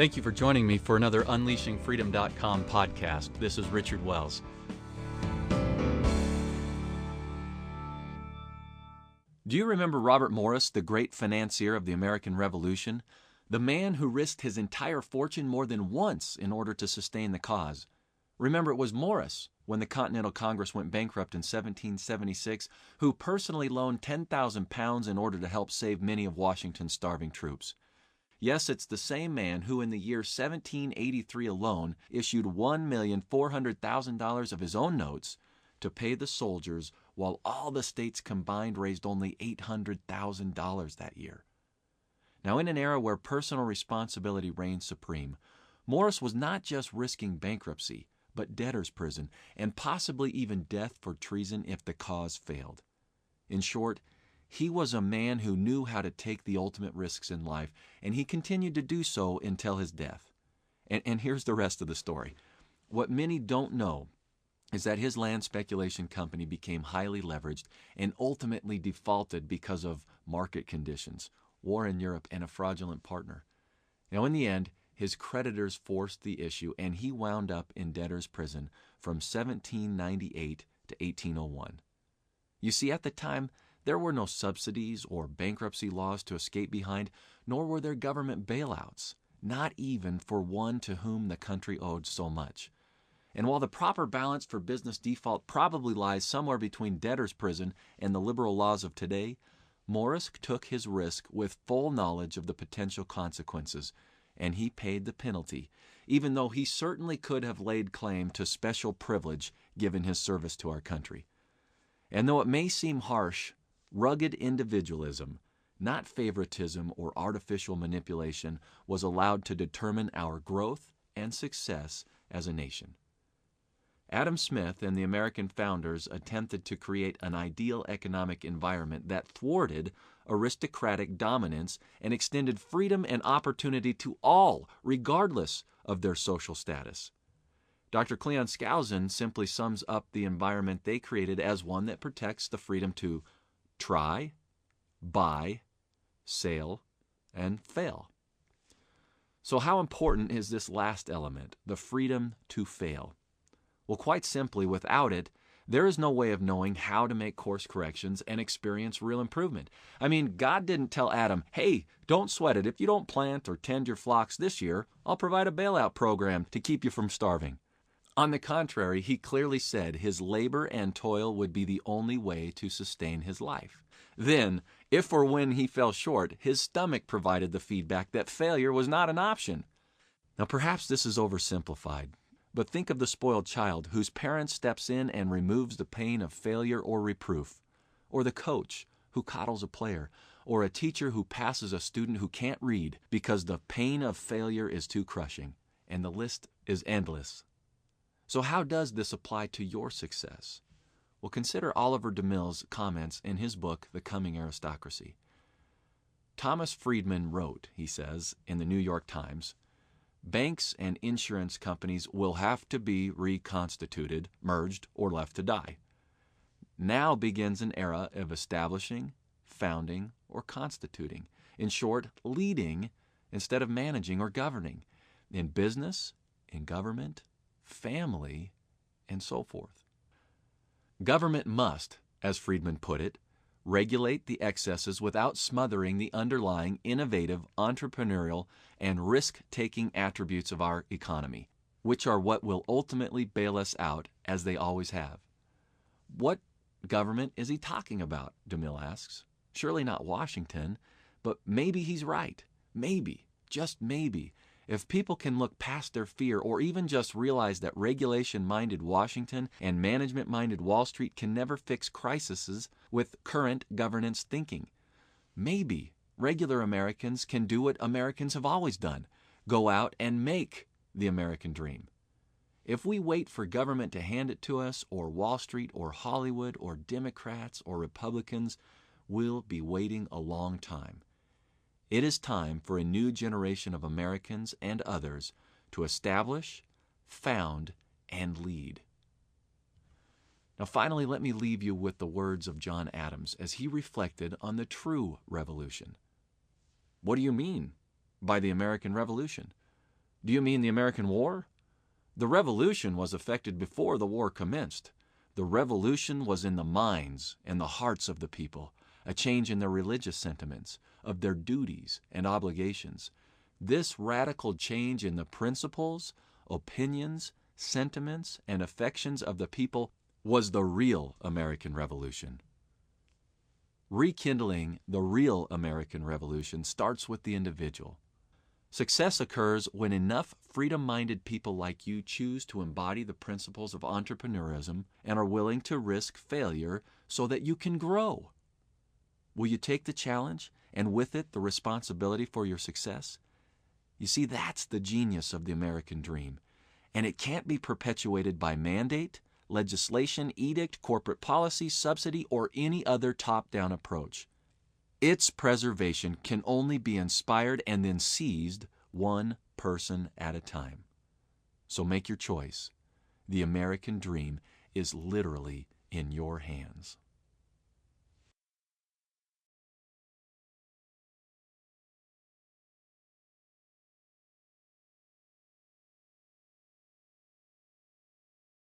Thank you for joining me for another UnleashingFreedom.com podcast. This is Richard Wells. Do you remember Robert Morris, the great financier of the American Revolution? The man who risked his entire fortune more than once in order to sustain the cause. Remember, it was Morris, when the Continental Congress went bankrupt in 1776, who personally loaned 10,000 pounds in order to help save many of Washington's starving troops. Yes, it's the same man who in the year 1783 alone issued $1,400,000 of his own notes to pay the soldiers, while all the states combined raised only $800,000 that year. Now, in an era where personal responsibility reigned supreme, Morris was not just risking bankruptcy, but debtor's prison, and possibly even death for treason if the cause failed. In short, he was a man who knew how to take the ultimate risks in life, and he continued to do so until his death. And here's the rest of the story. What many don't know is that his land speculation company became highly leveraged and ultimately defaulted because of market conditions, war in Europe, and a fraudulent partner. Now, in the end, his creditors forced the issue, and he wound up in debtor's prison from 1798 to 1801. You see, at the time, there were no subsidies or bankruptcy laws to escape behind, nor were there government bailouts, not even for one to whom the country owed so much. And while the proper balance for business default probably lies somewhere between debtor's prison and the liberal laws of today, Morris took his risk with full knowledge of the potential consequences, and he paid the penalty, even though he certainly could have laid claim to special privilege given his service to our country. And though it may seem harsh, rugged individualism, not favoritism or artificial manipulation, was allowed to determine our growth and success as a nation. Adam Smith and the American founders attempted to create an ideal economic environment that thwarted aristocratic dominance and extended freedom and opportunity to all, regardless of their social status. Dr. Cleon Skousen simply sums up the environment they created as one that protects the freedom to try, buy, sell, and fail. So how important is this last element, the freedom to fail? Well, quite simply, without it, there is no way of knowing how to make course corrections and experience real improvement. I mean, God didn't tell Adam, hey, don't sweat it. If you don't plant or tend your flocks this year, I'll provide a bailout program to keep you from starving. On the contrary, he clearly said his labor and toil would be the only way to sustain his life. Then, if or when he fell short, his stomach provided the feedback that failure was not an option. Now, perhaps this is oversimplified, but think of the spoiled child whose parent steps in and removes the pain of failure or reproof, or the coach who coddles a player, or a teacher who passes a student who can't read because the pain of failure is too crushing, and the list is endless. So how does this apply to your success? Well, consider Oliver DeMille's comments in his book, The Coming Aristocracy. Thomas Friedman wrote, he says, in the New York Times, banks and insurance companies will have to be reconstituted, merged, or left to die. Now begins an era of establishing, founding, or constituting. In short, leading instead of managing or governing, in business, in government, family, and so forth. Government must, as Friedman put it, regulate the excesses without smothering the underlying innovative, entrepreneurial, and risk-taking attributes of our economy, which are what will ultimately bail us out, as they always have. What government is he talking about, DeMille asks. Surely not Washington, but maybe he's right. Maybe, just maybe. If people can look past their fear or even just realize that regulation-minded Washington and management-minded Wall Street can never fix crises with current governance thinking, maybe regular Americans can do what Americans have always done, go out and make the American dream. If we wait for government to hand it to us, or Wall Street, or Hollywood, or Democrats, or Republicans, we'll be waiting a long time. It is time for a new generation of Americans and others to establish, found, and lead. Now, finally, let me leave you with the words of John Adams as he reflected on the true revolution. What do you mean by the American Revolution? Do you mean the American War? The Revolution was effected before the war commenced. The revolution was in the minds and the hearts of the people, a change in their religious sentiments, of their duties and obligations. This radical change in the principles, opinions, sentiments, and affections of the people was the real American Revolution. Rekindling the real American Revolution starts with the individual. Success occurs when enough freedom-minded people like you choose to embody the principles of entrepreneurism and are willing to risk failure so that you can grow. Will you take the challenge and with it the responsibility for your success? You see, that's the genius of the American dream, and it can't be perpetuated by mandate, legislation, edict, corporate policy, subsidy, or any other top-down approach. Its preservation can only be inspired and then seized one person at a time. So make your choice. The American dream is literally in your hands.